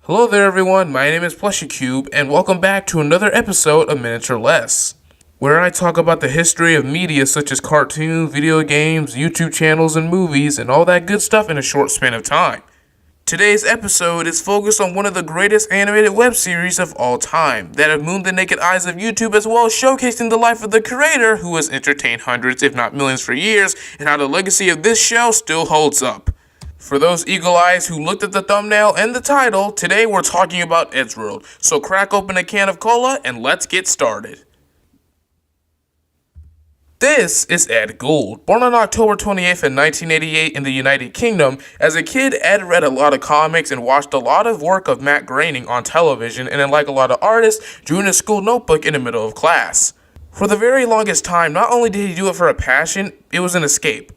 Hello there everyone, my name is PlushyCube, and welcome back to another episode of Minutes or Less, where I talk about the history of media such as cartoons, video games, YouTube channels, and movies, and all that good stuff in a short span of time. Today's episode is focused on one of the greatest animated web series of all time, that have mooned the naked eyes of YouTube, as well as showcasing the life of the creator who has entertained hundreds if not millions for years, and how the legacy of this show still holds up. For those eagle eyes who looked at the thumbnail and the title, today we're talking about Eddsworld, so crack open a can of cola and let's get started. This is Ed Gould. Born on October 28th in 1988 in the United Kingdom, as a kid Ed read a lot of comics and watched a lot of work of Matt Groening on television, and then like a lot of artists, drew in his school notebook in the middle of class. For the very longest time, not only did he do it for a passion, it was an escape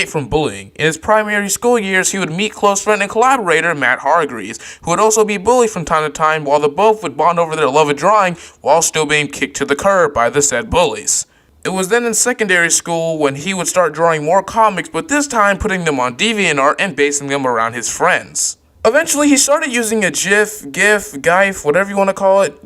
from bullying. In his primary school years, he would meet close friend and collaborator Matt Hargreaves, who would also be bullied from time to time, while the both would bond over their love of drawing while still being kicked to the curb by the said bullies. It was then in secondary school when he would start drawing more comics, but this time putting them on DeviantArt and basing them around his friends. Eventually, he started using a GIF, whatever you want to call it.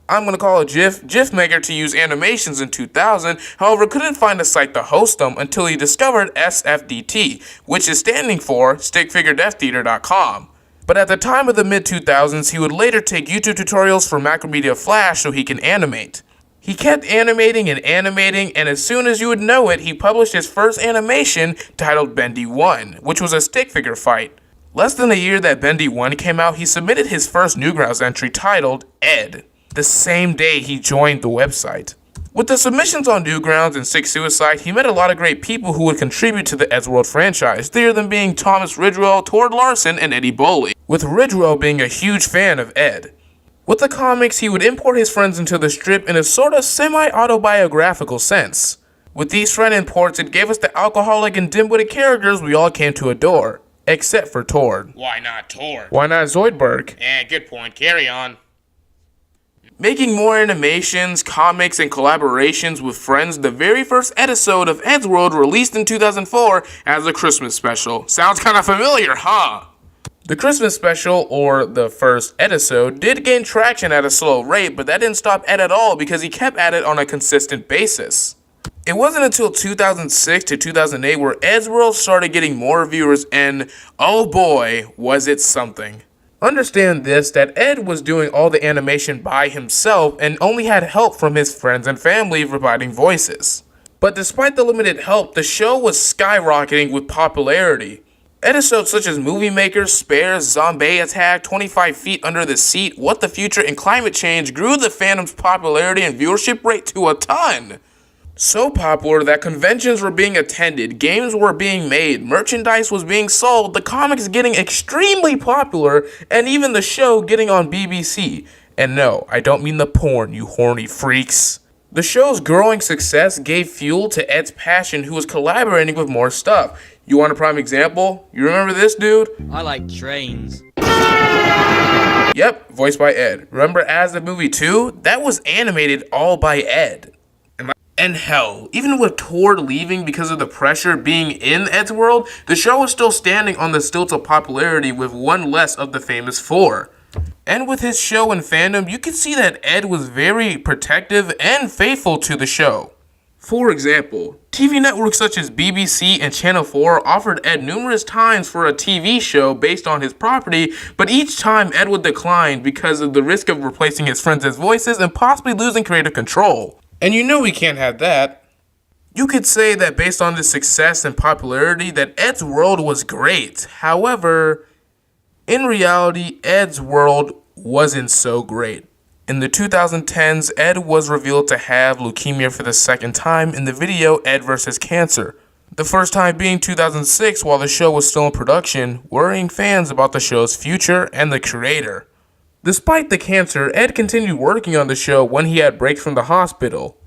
I'm going to call it GIF Maker to use animations in 2000, however couldn't find a site to host them until he discovered SFDT, which is standing for StickFigureDeathTheater.com. But at the time of the mid-2000s, he would later take YouTube tutorials for Macromedia Flash so he can animate. He kept animating, and as soon as you would know it, he published his first animation titled Bendy 1, which was a stick figure fight. Less than a year that Bendy 1 came out, he submitted his first Newgrounds entry titled Ed, the same day he joined the website. With the submissions on Newgrounds and Sick Suicide, he met a lot of great people who would contribute to the Eddsworld franchise, three of them being Thomas Ridgewell, Tord Larson, and Eddie Boley, with Ridgewell being a huge fan of Ed. With the comics, he would import his friends into the strip in a sort of semi-autobiographical sense. With these friend imports, it gave us the alcoholic and dim-witted characters we all came to adore. Except for Tord. Why not Tord? Why not Zoidberg? Good point. Carry on. Making more animations, comics, and collaborations with friends, the very first episode of Eddsworld released in 2004 as a Christmas special. Sounds kinda familiar, huh? The Christmas special, or the first episode, did gain traction at a slow rate, but that didn't stop Ed at all because he kept at it on a consistent basis. It wasn't until 2006 to 2008 where Eddsworld started getting more viewers, and oh boy, was it something. Understand this, that Ed was doing all the animation by himself and only had help from his friends and family providing voices. But despite the limited help, the show was skyrocketing with popularity. Episodes such as Movie Maker, Spares, Zombie Attack, 25 Feet Under the Seat, What the Future, and Climate Change grew the fandom's popularity and viewership rate to a ton. So popular that conventions were being attended, games were being made, merchandise was being sold, the comics getting extremely popular, and even the show getting on BBC. And no, I don't mean the porn, you horny freaks. The show's growing success gave fuel to Ed's passion, who was collaborating with more stuff. You want a prime example? You remember this dude? I like trains. Yep, voiced by Ed. Remember As the Movie 2? That was animated all by Ed. And hell, even with Tord leaving because of the pressure being in Eddsworld, the show was still standing on the stilts of popularity with one less of the famous four. And with his show and fandom, you can see that Ed was very protective and faithful to the show. For example, TV networks such as BBC and Channel 4 offered Ed numerous times for a TV show based on his property, but each time Ed would decline because of the risk of replacing his friends as voices and possibly losing creative control. And you know we can't have that. You could say that based on the success and popularity that Eddsworld was great. However, in reality, Eddsworld wasn't so great. In the 2010s, Ed was revealed to have leukemia for the second time in the video Ed vs. Cancer. The first time being 2006 while the show was still in production, worrying fans about the show's future and the creator. Despite the cancer, Ed continued working on the show when he had breaks from the hospital.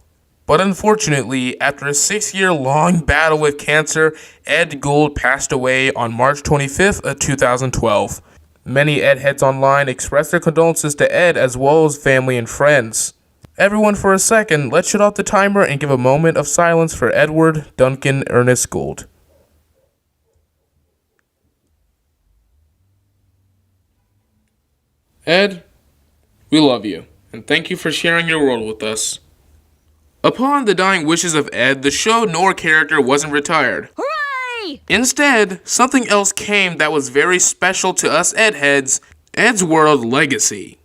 But unfortunately, after a 6-year-long battle with cancer, Ed Gould passed away on March 25th of 2012. Many Ed heads online expressed their condolences to Ed as well as family and friends. Everyone for a second, let's shut off the timer and give a moment of silence for Edward Duncan Ernest Gould. Ed, we love you, and thank you for sharing your world with us. Upon the dying wishes of Ed, the show nor character wasn't retired. Hooray! Instead, something else came that was very special to us Ed heads, Eddsworld Legacy.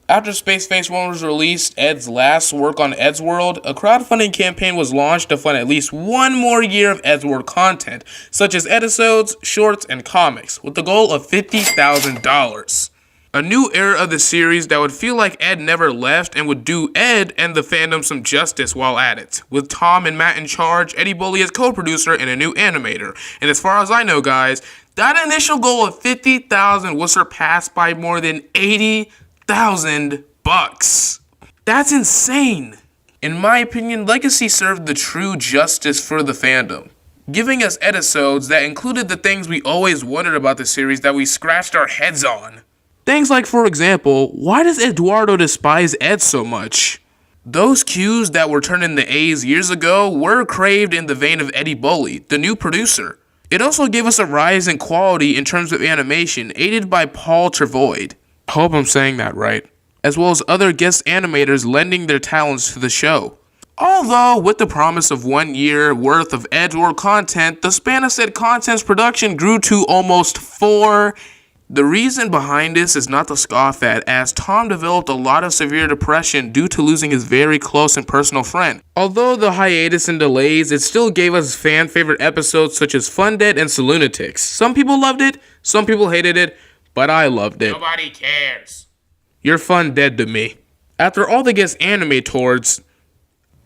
After Space Phase 1 was released, Ed's last work on Eddsworld, a crowdfunding campaign was launched to fund at least one more year of Eddsworld content, such as episodes, shorts, and comics, with the goal of $50,000. A new era of the series that would feel like Ed never left and would do Ed and the fandom some justice while at it, with Tom and Matt in charge, Eddie Boley as co-producer, and a new animator. And as far as I know, guys, that initial goal of $50,000 was surpassed by more than $80,000. That's insane. In my opinion, Legacy served the true justice for the fandom, giving us episodes that included the things we always wondered about the series that we scratched our heads on. Things like, for example, why does Eduardo despise Ed so much? Those Q's that were turned into A's years ago were craved in the vein of Eddie Boley, the new producer. It also gave us a rise in quality in terms of animation, aided by Paul Trevoid. I hope I'm saying that right. As well as other guest animators lending their talents to the show. Although, with the promise of 1 year worth of Eddsworld content, the span of said content's production grew to almost 4. The reason behind this is not to scoff at, as Tom developed a lot of severe depression due to losing his very close and personal friend. Although the hiatus and delays, it still gave us fan favorite episodes such as Fun Dead and Salunatics. Some people loved it, some people hated it, but I loved it. Nobody cares. You're fun dead to me. After all the guest animators,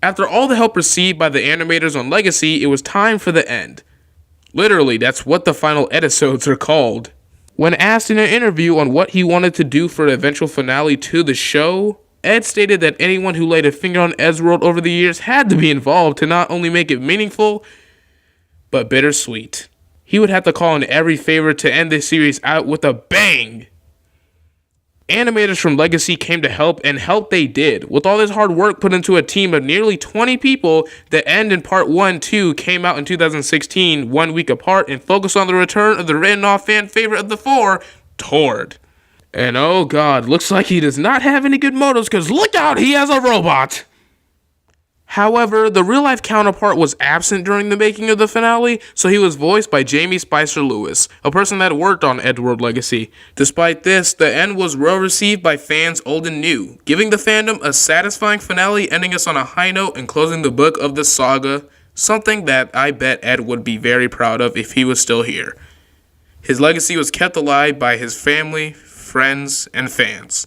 after all the help received by the animators on Legacy, it was time for the end. Literally, that's what the final episodes are called. When asked in an interview on what he wanted to do for the eventual finale to the show, Ed stated that anyone who laid a finger on Eddsworld over the years had to be involved to not only make it meaningful, but bittersweet. He would have to call in every favor to end this series out with a bang. Animators from Legacy came to help, and help they did. With all this hard work put into a team of nearly 20 people, the end in Part 1-2 came out in 2016, 1 week apart, and focused on the return of the written-off fan favorite of the 4, Tord. And oh god, looks like he does not have any good motives, because look out, he has a robot! However, the real-life counterpart was absent during the making of the finale, so he was voiced by Jamie Spicer Lewis, a person that worked on Eddsworld Legacy. Despite this, the end was well received by fans old and new, giving the fandom a satisfying finale, ending us on a high note and closing the book of the saga, something that I bet Ed would be very proud of if he was still here. His legacy was kept alive by his family, friends, and fans.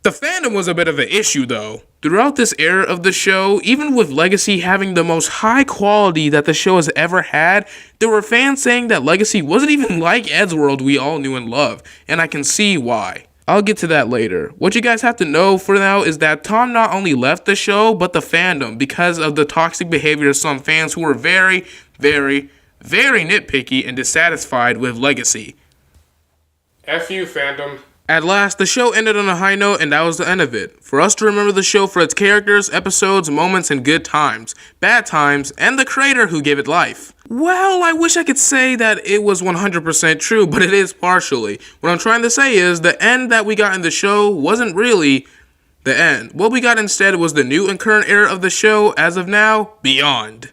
The fandom was a bit of an issue though. Throughout this era of the show, even with Legacy having the most high quality that the show has ever had, there were fans saying that Legacy wasn't even like Eddsworld we all knew and loved, and I can see why. I'll get to that later. What you guys have to know for now is that Tom not only left the show, but the fandom because of the toxic behavior of some fans who were very, very, very nitpicky and dissatisfied with Legacy. F you, fandom. At last, the show ended on a high note, and that was the end of it. For us to remember the show for its characters, episodes, moments, and good times, bad times, and the creator who gave it life. Well, I wish I could say that it was 100% true, but it is partially. What I'm trying to say is, the end that we got in the show wasn't really the end. What we got instead was the new and current era of the show, as of now, beyond.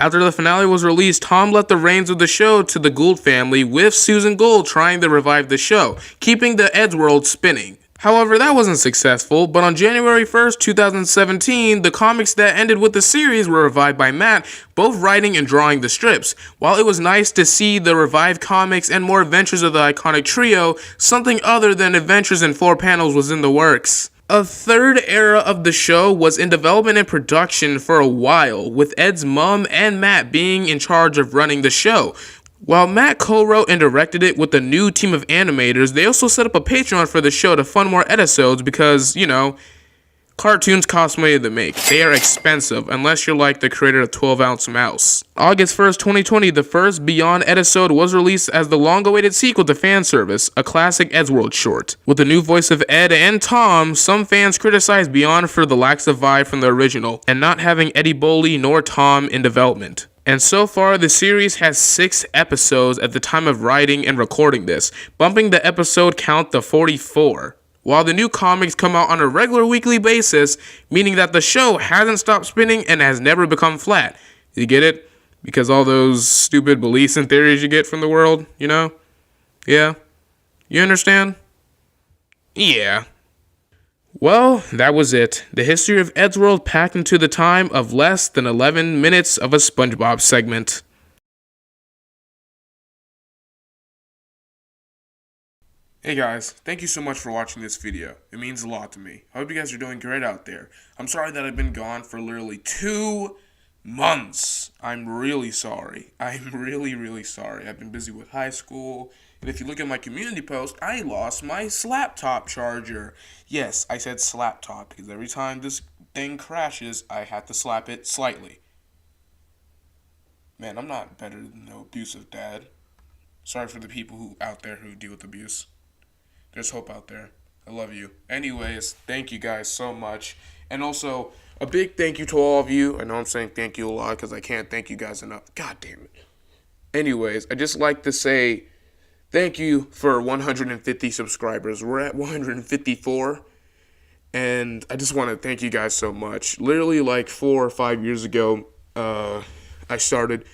After the finale was released, Tom left the reins of the show to the Gould family, with Susan Gould trying to revive the show, keeping the Eddsworld spinning. However, that wasn't successful, but on January 1st, 2017, the comics that ended with the series were revived by Matt, both writing and drawing the strips. While it was nice to see the revived comics and more adventures of the iconic trio, something other than adventures in 4 panels was in the works. A third era of the show was in development and production for a while, with Ed's mom and Matt being in charge of running the show. While Matt co-wrote and directed it with a new team of animators, they also set up a Patreon for the show to fund more episodes because, you know, cartoons cost money to make. They are expensive, unless you're like the creator of 12-Ounce Mouse. August 1st, 2020, the first Beyond episode was released as the long-awaited sequel to Fanservice, a classic Eddsworld short. With the new voice of Ed and Tom, some fans criticized Beyond for the lack of vibe from the original, and not having Eddie Boley nor Tom in development. And so far, the series has 6 episodes at the time of writing and recording this, bumping the episode count to 44. While the new comics come out on a regular weekly basis, meaning that the show hasn't stopped spinning and has never become flat. You get it? Because all those stupid beliefs and theories you get from the world, you know? Yeah? You understand? Yeah. Well, that was it. The history of Eddsworld packed into the time of less than 11 minutes of a SpongeBob segment. Hey guys, thank you so much for watching this video. It means a lot to me. I hope you guys are doing great out there. I'm sorry that I've been gone for literally 2 months. I'm really sorry. I'm really sorry. I've been busy with high school. And if you look at my community post, I lost my slap-top charger. Yes, I said slap-top because every time this thing crashes, I have to slap it slightly. Man, I'm not better than no abusive dad. Sorry for the people out there who deal with abuse. There's hope out there. I love you. Anyways, thank you guys so much. And also, a big thank you to all of you. I know I'm saying thank you a lot because I can't thank you guys enough. God damn it. Anyways, I just like to say thank you for 150 subscribers. We're at 154. And I just want to thank you guys so much. Literally like 4 or 5 years ago, I started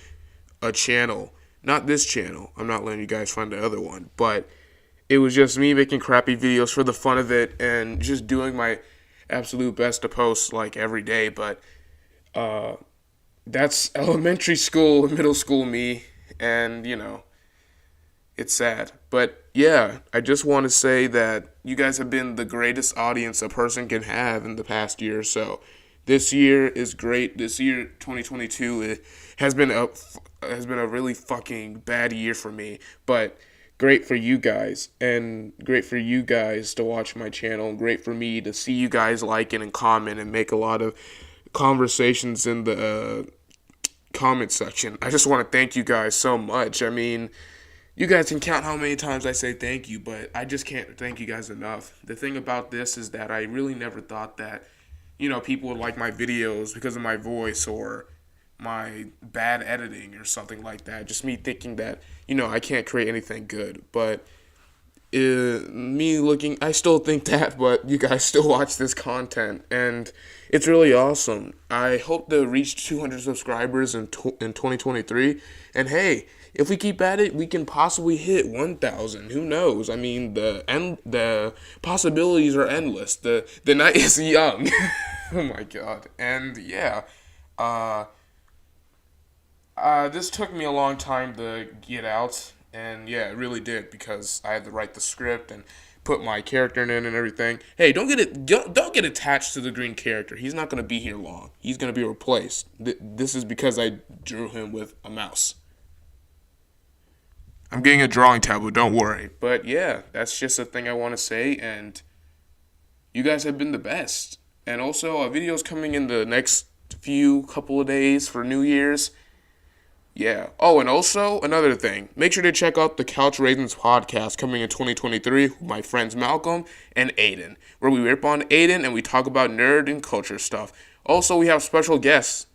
a channel. Not this channel. I'm not letting you guys find the other one. But it was just me making crappy videos for the fun of it and just doing my absolute best to post like every day. But that's elementary school, middle school me. And, you know, it's sad. But yeah, I just want to say that you guys have been the greatest audience a person can have in the past year or so. This year is great. This year, 2022, has been a really fucking bad year for me. But great for you guys, and great for you guys to watch my channel, and great for me to see you guys like it and comment and make a lot of conversations in the comment section. I just want to thank you guys so much. I mean, you guys can count how many times I say thank you, but I just can't thank you guys enough. The thing about this is that I really never thought that, you know, people would like my videos because of my voice or my bad editing or something like that. Just me thinking that, you know, I can't create anything good. But I still think that, but you guys still watch this content, and it's really awesome. I hope to reach 200 subscribers in 2023, and hey, if we keep at it, we can possibly hit 1,000. Who knows? I mean, the possibilities are endless. The night is young. Oh my god. And yeah, this took me a long time to get out, and yeah, it really did, because I had to write the script and put my character in and everything. Hey, don't get attached to the green character. He's not gonna be here long. He's gonna be replaced. This is because I drew him with a mouse. I'm getting a drawing tablet, don't worry. But yeah, that's just a thing I want to say, and you guys have been the best. And also, a video's coming in the next couple of days for New Year's. Yeah. Oh, and also, another thing. Make sure to check out the Couch Raisins podcast coming in 2023 with my friends Malcolm and Aiden, where we rip on Aiden and we talk about nerd and culture stuff. Also, we have special guests.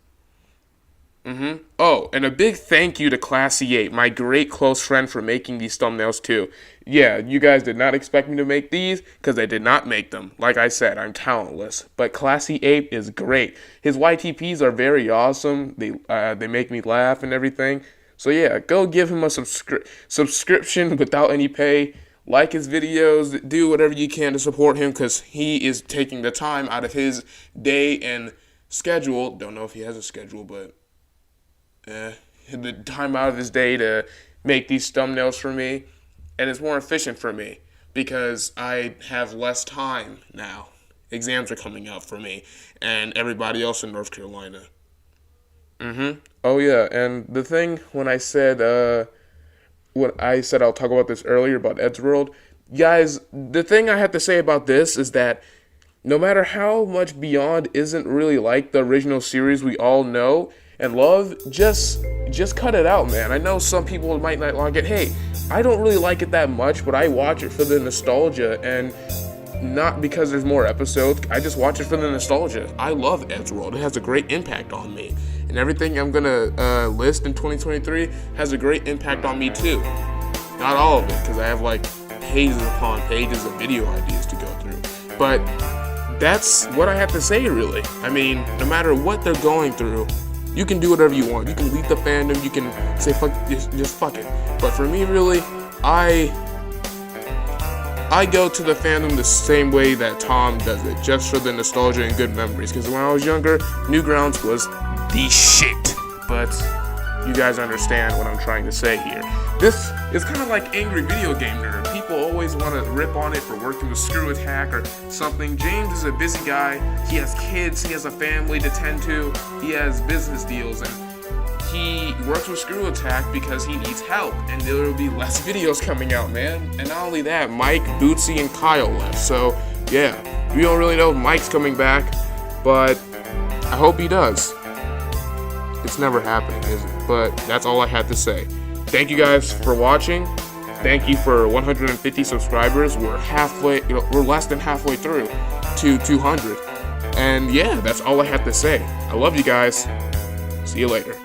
Oh, and a big thank you to Classy 8, my great close friend, for making these thumbnails too. Yeah, you guys did not expect me to make these, because I did not make them. Like I said, I'm talentless. But Classy 8 is great. His YTPs are very awesome. They make me laugh and everything. So yeah, go give him a subscription without any pay. Like his videos, do whatever you can to support him, because he is taking the time out of his day and schedule. Don't know if he has a schedule, but the time out of his day to make these thumbnails for me, and it's more efficient for me because I have less time now. Exams are coming up for me and everybody else in North Carolina. Oh yeah, and the thing when I said I'll talk about this earlier about Eddsworld, guys, the thing I have to say about this is that no matter how much Beyond isn't really like the original series we all know and love, just cut it out, man. I know some people might not like it. Hey, I don't really like it that much, but I watch it for the nostalgia, and not because there's more episodes. I just watch it for the nostalgia. I love Eddsworld. It has a great impact on me. And everything I'm gonna list in 2023 has a great impact on me too. Not all of it, because I have like pages upon pages of video ideas to go through. But that's what I have to say, really. I mean, no matter what they're going through, you can do whatever you want. You can leave the fandom. You can say fuck, just fuck it. But for me, really, I go to the fandom the same way that Tom does it, just for the nostalgia and good memories. Because when I was younger, Newgrounds was the shit. But you guys understand what I'm trying to say here. This is kind of like Angry Video Game Nerd. People always want to rip on it for working with Screw Attack or something. James is a busy guy. He has kids. He has a family to tend to. He has business deals, and he works with Screw Attack because he needs help, and there will be less videos coming out, man. And not only that, Mike, Bootsy, and Kyle left. So yeah, we don't really know if Mike's coming back, but I hope he does. It's never happening, is it? But that's all I had to say. Thank you guys for watching. Thank you for 150 subscribers. We're less than halfway through to 200. And yeah, that's all I have to say. I love you guys. See you later.